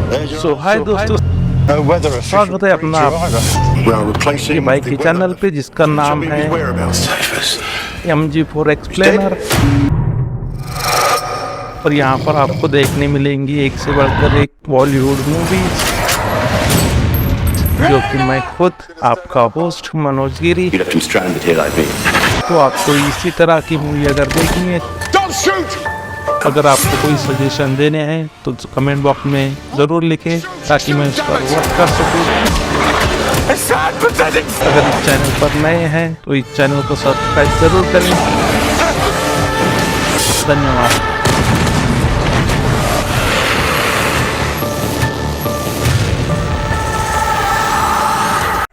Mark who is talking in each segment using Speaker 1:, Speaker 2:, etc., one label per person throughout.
Speaker 1: सो हाय दोस्तों, स्वागत है अपना आपके बाइक के चैनल पे जिसका नाम है MG4 एक्सप्लेनर। और यहाँ पर आपको देखने मिलेंगी एक से बढ़कर एक बॉलीवुड मूवीज, जो कि मैं खुद आपका होस्ट मनोज गिरी। तो आपको इसी तरह की मूवी अगर देखनी है, अगर आपको कोई सजेशन देने हैं तो कमेंट बॉक्स में ज़रूर लिखें ताकि मैं उस पर वर्क कर सकूं। अगर इस चैनल पर नए हैं तो इस चैनल को सब्सक्राइब ज़रूर करें। धन्यवाद।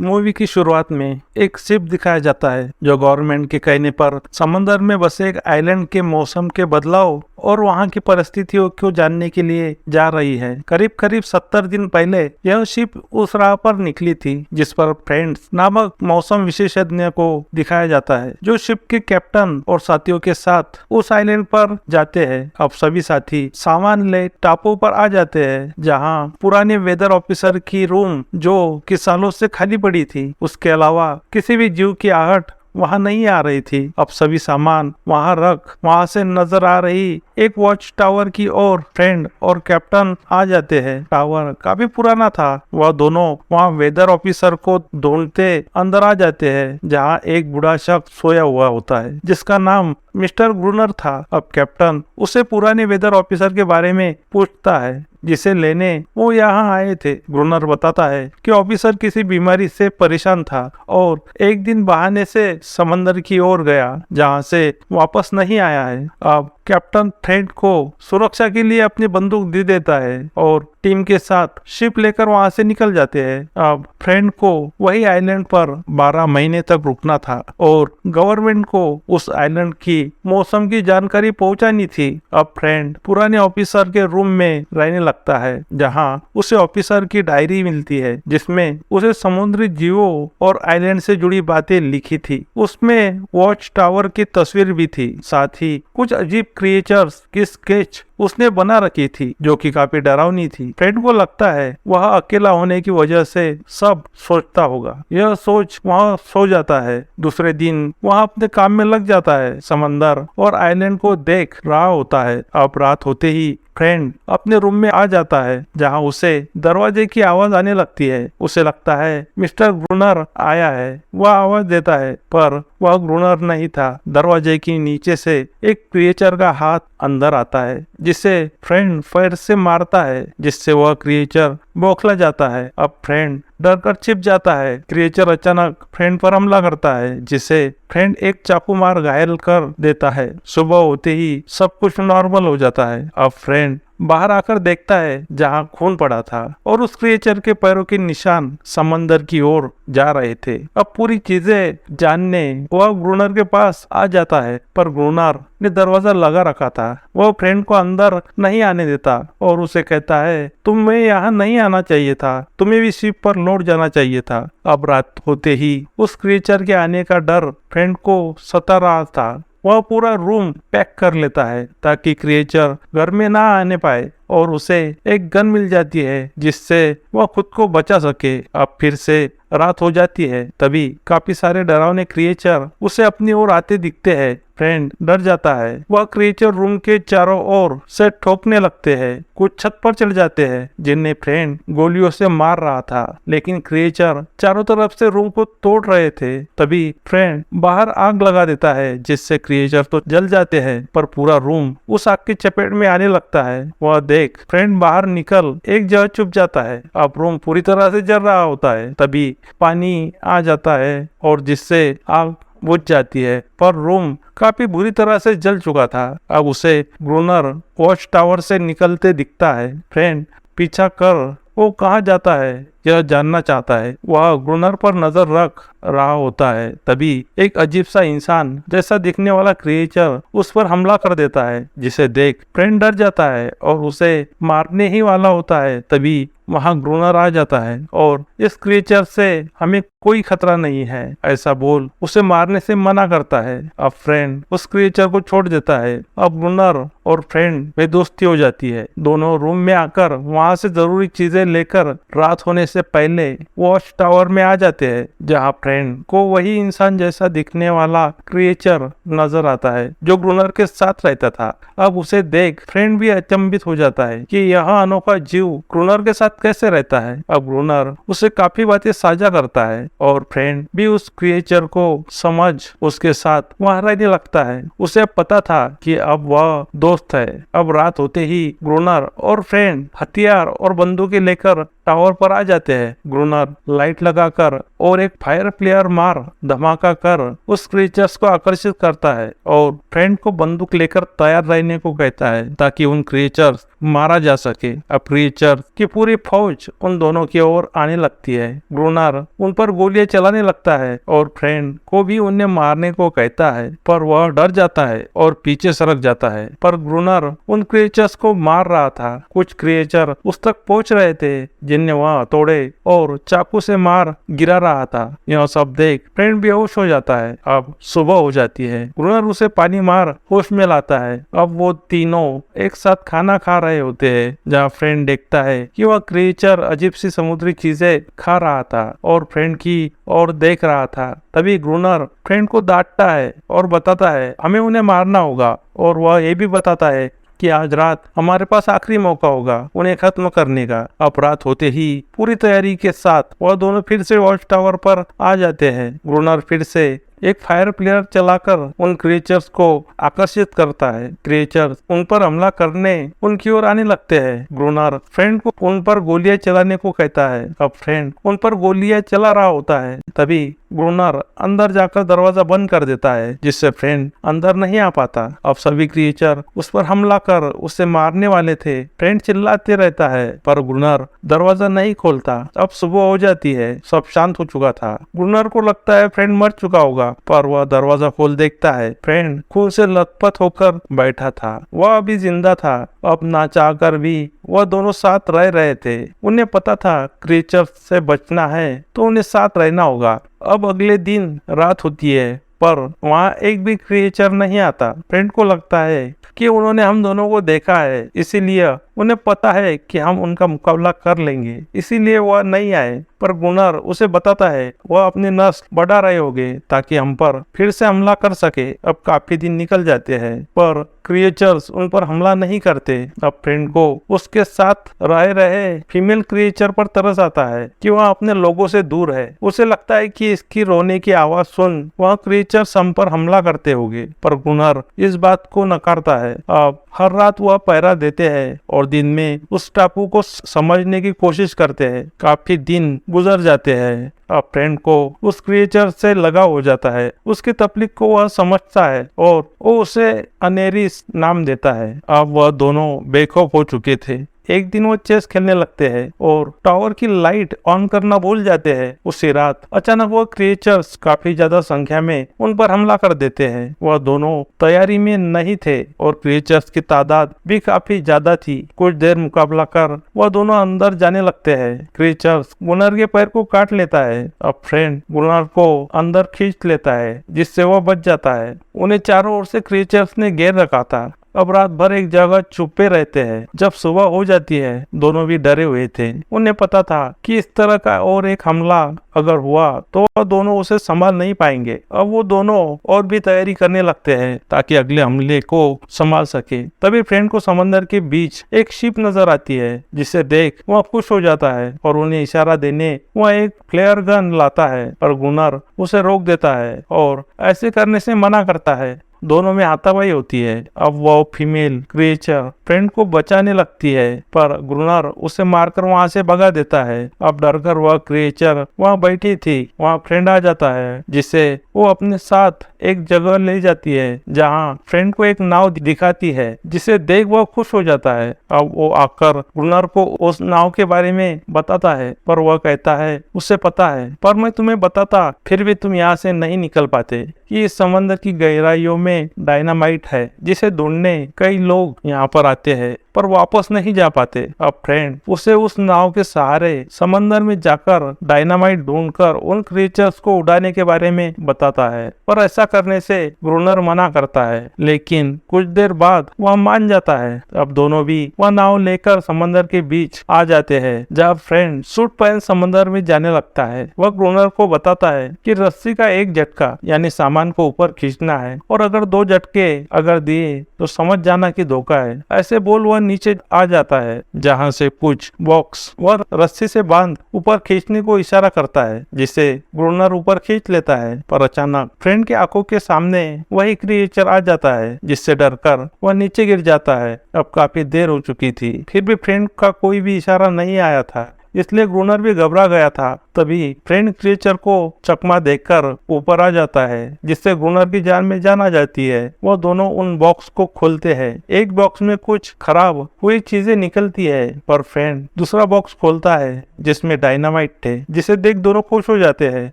Speaker 1: मूवी की शुरुआत में एक शिप दिखाया जाता है जो गवर्नमेंट के कहने पर समंदर में बसे एक आइलैंड के मौसम के बदलाव और वहां की परिस्थितियों को जानने के लिए जा रही है। करीब करीब 70 दिन पहले यह शिप उस राह पर निकली थी जिस पर फ्रेंड्स नामक मौसम विशेषज्ञ को दिखाया जाता है, जो शिप के कैप्टन और साथियों के साथ उस आइलैंड पर जाते हैं। अब सभी साथी सामान ले टापू पर आ जाते हैं, जहां पुराने वेदर ऑफिसर की रूम जो कि सालों से खाली पड़ी थी, उसके अलावा किसी भी जीव की आहट वहां नहीं आ रही थी। अब सभी सामान वहां रख वहां से नजर आ रही एक वॉच टावर की ओर फ्रेंड और कैप्टन आ जाते हैं। टावर काफी पुराना था। वह दोनों वहां वेदर ऑफिसर को ढूंढते अंदर आ जाते हैं, जहां एक बूढ़ा शख्स सोया हुआ होता है जिसका नाम मिस्टर ग्रूनर था। अब कैप्टन उसे पुराने वेदर ऑफिसर के बारे में पूछता है जिसे लेने वो यहाँ आए थे। ग्रूनर बताता है कि ऑफिसर किसी बीमारी से परेशान था और एक दिन बहाने से समंदर की ओर गया, जहाँ से वापस नहीं आया है। अब कैप्टन फ्रेंड को सुरक्षा के लिए अपनी बंदूक दे देता है और टीम के साथ शिप लेकर वहां से निकल जाते हैं। अब फ्रेंड को वही आइलैंड पर 12 महीने तक रुकना था और गवर्नमेंट को उस आइलैंड की मौसम की जानकारी पहुंचानी थी। अब फ्रेंड पुराने ऑफिसर के रूम में रहने लगता है, जहां उसे ऑफिसर की डायरी मिलती है जिसमें उसे समुद्री जीवों और आइलैंड से जुड़ी बातें लिखी थी। उसमें वॉच टावर की तस्वीर भी थी, साथ ही कुछ अजीब क्रिएचर्स की स्केच उसने बना रखी थी जो कि काफी डरावनी थी। फ्रेंड को लगता है वह अकेला होने की वजह से सब सोचता होगा। यह सोच वहाँ सो जाता है। दूसरे दिन वहाँ अपने काम में लग जाता है। समंदर और आइलैंड को देख रहा होता है। अब रात होते ही फ्रेंड अपने रूम में आ जाता है, जहां उसे दरवाजे की आवाज आने लगती है। उसे लगता है मिस्टर ग्रूनर आया है। वह आवाज देता है पर वह ग्रूनर नहीं था। दरवाजे के नीचे से एक क्रिएचर का हाथ अंदर आता है जिसे फ्रेंड फायर से मारता है, जिससे वह क्रिएचर बौखला जाता है। अब फ्रेंड डर कर छिप जाता है। क्रिएचर अचानक फ्रेंड पर हमला करता है, जिसे फ्रेंड एक चाकू मार घायल कर देता है। सुबह होते ही सब कुछ नॉर्मल हो जाता है। अब फ्रेंड बाहर आकर देखता है जहां खून पड़ा था और उस क्रिएचर के पैरों के निशान समंदर की ओर जा रहे थे। अब पूरी चीजें जानने वह ग्रूनर के पास आ जाता है, पर ग्रूनर ने दरवाजा लगा रखा था। वह फ्रेंड को अंदर नहीं आने देता और उसे कहता है तुम्हें यहाँ नहीं आना चाहिए था, तुम्हें भी शिप पर लौट जाना चाहिए था। अब रात होते ही उस क्रिएचर के आने का डर फ्रेंड को सता रहा था। वह पूरा रूम पैक कर लेता है ताकि क्रिएचर घर में ना आने पाए और उसे एक गन मिल जाती है जिससे वह खुद को बचा सके। अब फिर से रात हो जाती है। तभी काफी सारे डरावने क्रिएचर उसे अपनी ओर आते दिखते हैं। फ्रेंड डर जाता है। वह क्रिएचर रूम के चारों ओर से ठोकने लगते हैं। कुछ छत पर चढ़ जाते हैं जिन्हें फ्रेंड गोलियों से मार रहा था, लेकिन क्रिएचर चारों तरफ से रूम को तोड़ रहे थे। तभी फ्रेंड बाहर आग लगा देता है जिससे क्रिएचर तो जल जाते हैं, पर पूरा रूम उस आग की चपेट में आने लगता है। वह देख फ्रेंड बाहर निकल एक जगह छुप जाता है। अब रूम पूरी तरह से जल रहा होता है। तभी पानी आ जाता है और जिससे आग बुझ जाती है, पर रूम काफी बुरी तरह से जल चुका था। अब उसे ग्रूनर वॉच टावर से निकलते दिखता है। फ्रेंड पीछा कर वो कहाँ जाता है यह जानना चाहता है। वह ग्रुनर पर नजर रख रहा होता है, तभी एक अजीब सा इंसान जैसा दिखने वाला क्रिएचर उस पर हमला कर देता है, जिसे देख फ्रेंड डर जाता है और उसे मारने ही वाला होता है। तभी वहां ग्रुनर आ जाता है और इस क्रिएचर से हमें कोई खतरा नहीं है ऐसा बोल उसे मारने से मना करता है। अब फ्रेंड उस क्रिएचर को छोड़ देता है। अब ग्रुनर और फ्रेंड में दोस्ती हो जाती है। दोनों रूम में आकर वहां से जरूरी चीजें लेकर रात होने से पहले वॉच टावर में आ जाते हैं, जहां फ्रेंड को वही इंसान जैसा दिखने वाला क्रिएचर नजर आता है जो ग्रुनर के साथ रहता था। अब उसे देख फ्रेंड भी अचंभित हो जाता है कि यह अनोखा जीव ग्रुनर के साथ कैसे रहता है। अब ग्रुनर उसे काफी बातें साझा करता है और फ्रेंड भी उस क्रिएचर को समझ उसके साथ वहां रहने लगता है। उसे पता था कि अब वह दोस्त है। अब रात होते ही ग्रुनर और फ्रेंड हथियार और बंदूकें लेकर टावर पर आ जाते हैं। ग्रुनर लाइट लगाकर और एक फायर प्लेयर मार धमाका कर उस क्रिएचर्स को आकर्षित करता है और फ्रेंड को बंदूक लेकर तैयार रहने को कहता है ताकि उन क्रिएचर्स मारा जा सके। अब क्रिएचर की पूरी फौज उन दोनों की ओर आने लगती है। ग्रुनर उन पर गोलियां चलाने लगता है और फ्रेंड को भी उन्हें मारने को कहता है, पर वह डर जाता है और पीछे सरक जाता है। पर ग्रुनर उन क्रिएचर्स को मार रहा था। कुछ क्रिएचर उस तक पहुंच रहे थे जिन्हें वह तोड़े और चाकू से मार गिरा रहा था। यह सब देख फ्रेंड बेहोश हो जाता है। अब सुबह हो जाती है। ग्रुनर उसे पानी मार होश में लाता है। अब वो तीनों एक साथ खाना खा रहे होते हैं, जहाँ फ्रेंड देखता है कि वह क्रिएचर अजीब सी समुद्री चीजें खा रहा था और फ्रेंड की और देख रहा था। तभी ग्रुनर फ्रेंड को डांटता है और बताता है हमें उन्हें मारना होगा, और वह ये भी बताता है कि आज रात हमारे पास आखिरी मौका होगा उन्हें खत्म करने का। अब रात होते ही पूरी तैयारी के साथ वह दोनों फिर से वॉच टावर पर आ जाते हैं। ग्रुनर फिर से एक फायर प्लेयर चलाकर उन क्रिएचर्स को आकर्षित करता है। क्रिएचर्स उन पर हमला करने उनकी ओर आने लगते हैं। ग्रुनर फ्रेंड को उन पर गोलियां चलाने को कहता है। अब फ्रेंड उन पर गोलियां चला रहा होता है, तभी ग्रुनर अंदर जाकर दरवाजा बंद कर देता है, जिससे फ्रेंड अंदर नहीं आ पाता। अब सभी क्रिएचर उस पर हमला कर उसे मारने वाले थे। फ्रेंड चिल्लाते रहता है पर ग्रुनर दरवाजा नहीं खोलता। अब सुबह हो जाती है। सब शांत हो चुका था। ग्रुनर को लगता है फ्रेंड मर चुका होगा, पर वह दरवाजा खोल देखता है फ्रेंड खून से लथपथ होकर बैठा था। वह अभी जिंदा था। अब ना चाहकर भी वह दोनों साथ रह रहे थे। उन्हें पता था क्रिएचर से बचना है तो उन्हें साथ रहना होगा। अब अगले दिन रात होती है, पर वहाँ एक भी क्रिएचर नहीं आता। फ्रेंड को लगता है कि उन्होंने हम दोनों को देखा है, इसीलिए उन्हें पता है कि हम उनका मुकाबला कर लेंगे, इसीलिए वह नहीं आए। पर ग्रुनर उसे बताता है वह अपने नस्ल बढ़ा रहे होंगे ताकि हम पर फिर से हमला कर सके। अब काफी दिन निकल जाते हैं, पर क्रिएचर्स उन पर हमला नहीं करते। अब फ्रेंड को उसके साथ रह रहे फीमेल क्रिएचर पर तरस आता है कि वह अपने लोगों से दूर है। उसे लगता है कि इसकी रोने की आवाज सुन वह क्रिएचर हम पर हमला करते होंगे, पर ग्रुनर इस बात को नकारता है। अब हर रात वह पहरा देते हैं और दिन में उस टापू को समझने की कोशिश करते हैं। काफी दिन गुजर जाते हैं। अब फ्रेंड को उस क्रिएचर से लगाव हो जाता है। उसकी तकलीफ को वह समझता है और वो उसे अनेरिस नाम देता है। अब वह दोनों बेखौफ हो चुके थे। एक दिन वो चेस खेलने लगते हैं और टावर की लाइट ऑन करना भूल जाते हैं। उसी रात अचानक वो क्रिएचर्स काफी ज्यादा संख्या में उन पर हमला कर देते हैं। वह दोनों तैयारी में नहीं थे और क्रिएचर्स की तादाद भी काफी ज्यादा थी। कुछ देर मुकाबला कर वह दोनों अंदर जाने लगते हैं। क्रिएचर्स गुनर के पैर को काट लेता है। अब फ्रेंड गुनर को अंदर खींच लेता है, जिससे वह बच जाता है। उन्हें चारों ओर से क्रिएचर्स ने घेर रखा था। अब रात भर एक जगह छुपे रहते हैं। जब सुबह हो जाती है, दोनों भी डरे हुए थे। उन्हें पता था कि इस तरह का और एक हमला अगर हुआ तो दोनों उसे संभाल नहीं पाएंगे। अब वो दोनों और भी तैयारी करने लगते हैं ताकि अगले हमले को संभाल सके। तभी फ्रेंड को समंदर के बीच एक शिप नजर आती है, जिसे देख वह खुश हो जाता है और उन्हें इशारा देने वह एक फ्लेयर गन लाता है, पर गुनर उसे रोक देता है और ऐसे करने से मना करता है। दोनों में हाथापाई होती है। अब वो फीमेल क्रिएचर फ्रेंड को बचाने लगती है, पर ग्रुनर उसे मारकर वहां से भगा देता है। अब डरकर वह क्रिएचर वहां बैठी थी, वहां फ्रेंड आ जाता है, जिसे वो अपने साथ एक जगह ले जाती है जहां फ्रेंड को एक नाव दिखाती है, जिसे देख वह खुश हो जाता है। अब वो आकर ग्रुनर को उस नाव के बारे में बताता है, पर वह कहता है उसे पता है, पर मैं तुम्हें बताता फिर भी तुम यहाँ से नहीं निकल पाते कि इस समंदर की गहराइयों में डायनामाइट है, जिसे ढूंढने कई लोग यहाँ पर आते हैं पर वापस नहीं जा पाते। अब फ्रेंड उसे उस नाव के सहारे समंदर में जाकर डायनामाइट ढूंढकर उन क्रिएचर्स को उड़ाने के बारे में बताता है, पर ऐसा करने से ग्रुनर मना करता है, लेकिन कुछ देर बाद वह मान जाता है। अब दोनों भी वह नाव लेकर समंदर के बीच आ जाते हैं, जब फ्रेंड सूट पहन समंदर में जाने लगता है। वह ग्रुनर को बताता है कि रस्सी का एक झटका यानी सामान को ऊपर खींचना है, और अगर 2 झटके अगर दिए तो समझ जाना कि धोखा है। ऐसे बोल वह नीचे आ जाता है, जहां से कुछ बॉक्स वह रस्सी से बांध ऊपर खींचने को इशारा करता है, जिसे ग्रुनर ऊपर खींच लेता है। पर अचानक फ्रेंड के आंखों के सामने वही क्रिएचर आ जाता है, जिससे डरकर वह नीचे गिर जाता है। अब काफी देर हो चुकी थी, फिर भी फ्रेंड का कोई भी इशारा नहीं आया था, इसलिए ग्रुनर भी घबरा गया था। तभी फ्रेंड क्रिएचर को चकमा देकर ऊपर आ जाता है, जिससे ग्रुनर की जान में जान आ जाती है। वो दोनों उन बॉक्स को खोलते हैं। एक बॉक्स में कुछ खराब हुई चीजें निकलती है, पर फ्रेंड दूसरा बॉक्स खोलता है जिसमें डायनामाइट थे, जिसे देख दोनों खुश हो जाते हैं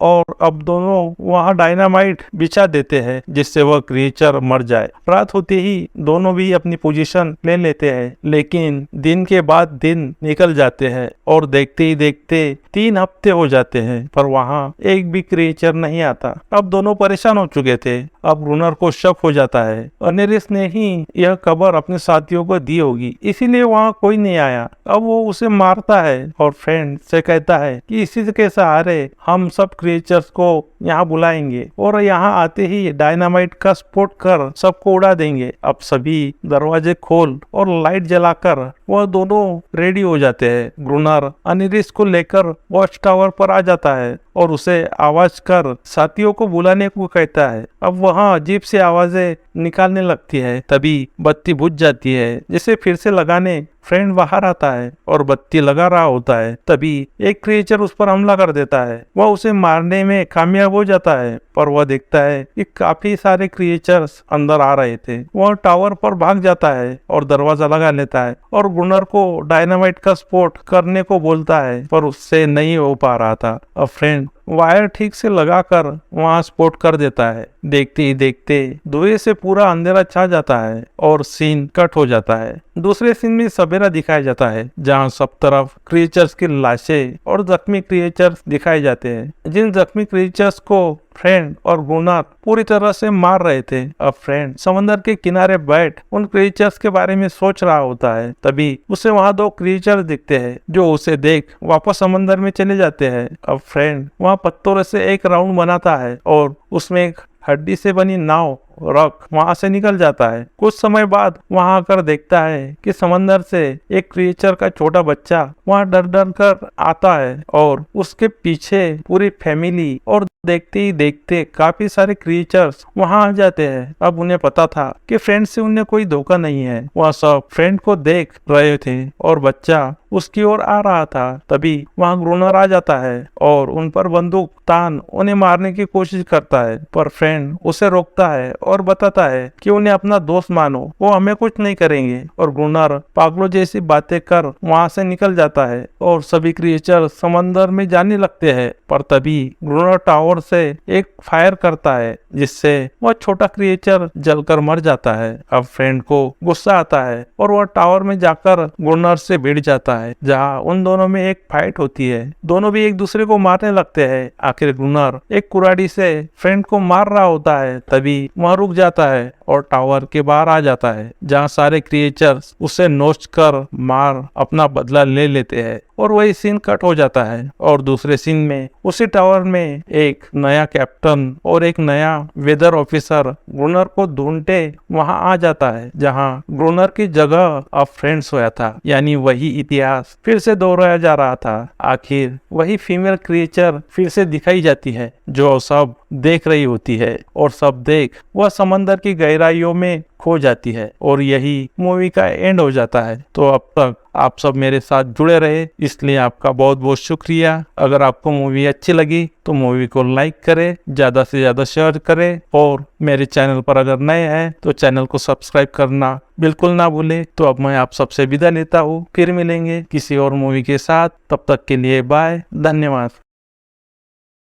Speaker 1: और अब दोनों वहां डायनामाइट बिछा देते हैं, जिससे वह क्रिएचर मर जाए। रात होते ही दोनों भी अपनी पोजीशन ले लेते हैं, लेकिन दिन के बाद दिन निकल जाते हैं और देखते ही देखते 3 हफ्ते हो जाते हैं, पर वहाँ एक भी क्रिएचर नहीं आता। अब दोनों परेशान हो चुके थे। अब ग्रुनर को शक हो जाता है अनेरिस ने ही यह खबर अपने साथियों को दी होगी, इसीलिए वहाँ कोई नहीं आया। अब वो उसे मारता है और फ्रेंड से कहता है कि इसी के सहारे हम सब क्रिएचर्स को यहाँ बुलाएंगे और यहाँ आते ही डायनामाइट का स्फोट कर सबको उड़ा देंगे। अब सभी दरवाजे खोल और लाइट जलाकर वह दोनों रेडी हो जाते हैं। ग्रुनर अनेरिस को लेकर वॉच टावर पर आ जाता है और उसे आवाज कर साथियों को बुलाने को कहता है। अब वहाँ अजीब सी आवाजें निकालने लगती है। तभी बत्ती बुझ जाती है, जिसे फिर से लगाने फ्रेंड बाहर आता है और बत्ती लगा रहा होता है। तभी एक क्रिएचर उस पर हमला कर देता है। वह उसे मारने में कामयाब हो जाता है, पर वह देखता है कि काफी सारे क्रिएचर्स अंदर आ रहे थे। वह टावर पर भाग जाता है और दरवाजा लगा लेता है और ग्रुनर को डायनामाइट का स्फोट करने को बोलता है, पर उससे नहीं हो पा रहा था। अब फ्रेंड वायर ठीक से लगाकर वहां स्पॉट कर देता है। देखते ही देखते धुएं से पूरा अंधेरा छा जाता है और सीन कट हो जाता है। दूसरे सीन में सवेरा दिखाया जाता है, जहां सब तरफ क्रिएचर्स की लाशें और जख्मी क्रिएचर्स दिखाए जाते हैं। जिन जख्मी क्रिएचर्स को फ्रेंड और ग्रुनर पूरी तरह से मार रहे थे। अब फ्रेंड समंदर के किनारे बैठ उन क्रिएचर्स के बारे में सोच रहा होता है। तभी उसे वहां 2 क्रिएचर्स दिखते हैं, जो उसे देख वापस समंदर में चले जाते हैं। अब फ्रेंड वहां पत्थरों से एक राउंड बनाता है और उसमें एक हड्डी से बनी नाव रख वहां से निकल जाता है। कुछ समय बाद वहां आकर देखता है कि समंदर से एक क्रिएचर का छोटा बच्चा वहां डर डर कर आता है और उसके पीछे पूरी फैमिली, और देखते ही देखते काफी सारे क्रिएचर्स वहां आ जाते हैं। अब उन्हें पता था कि फ्रेंड से उन्हें कोई धोखा नहीं है। वह सब फ्रेंड को देख रहे थे और बच्चा उसकी ओर आ रहा था। तभी वहां ग्रुनर आ जाता है और उन पर बंदूक तान उन्हें मारने की कोशिश करता है, पर फ्रेंड उसे रोकता है और बताता है कि उन्हें अपना दोस्त मानो, वो हमें कुछ नहीं करेंगे। और ग्रुनर पागलों जैसी बातें कर वहां से निकल जाता है और सभी क्रिएचर समंदर में जाने लगते हैं। पर तभी ग्रुनर टावर से एक फायर करता है, जिससे वह छोटा क्रिएचर जलकर मर जाता है। अब फ्रेंड को गुस्सा आता है और वह टावर में जाकर ग्रुनर से भिड़ जाता है, जहाँ उन दोनों में एक फाइट होती है। दोनों भी एक दूसरे को मारने लगते हैं। आखिर ग्रुनर एक कुराड़ी से फ्रेंड को मार रहा होता है। तभी वह रुक जाता है और टावर के बाहर आ जाता है, जहाँ सारे क्रिएचर्स उसे नोच कर मार अपना बदला ले लेते हैं। और वही सीन कट हो जाता है और दूसरे सीन में उसी टावर में एक नया कैप्टन और एक नया वेदर ऑफिसर ग्रोनर को ढूंढते वहां आ जाता है, जहां ग्रोनर की जगह अब फ्रेंड्स होया था। यानी वही इतिहास फिर से दोहराया जा रहा था। आखिर वही फीमेल क्रिएचर फिर से दिखाई जाती है जो सब देख रही होती है, और सब देख वह समंदर की गहराइयों में खो जाती है और यही मूवी का एंड हो जाता है। तो अब तक आप सब मेरे साथ जुड़े रहे, इसलिए आपका बहुत बहुत शुक्रिया। अगर आपको मूवी अच्छी लगी तो मूवी को लाइक करें, ज्यादा से ज्यादा शेयर करें, और मेरे चैनल पर अगर नए हैं तो चैनल को सब्सक्राइब करना बिल्कुल ना भूले। तो अब मैं आप सबसे विदा लेता हूँ, फिर मिलेंगे किसी और मूवी के साथ। तब तक के लिए बाय, धन्यवाद।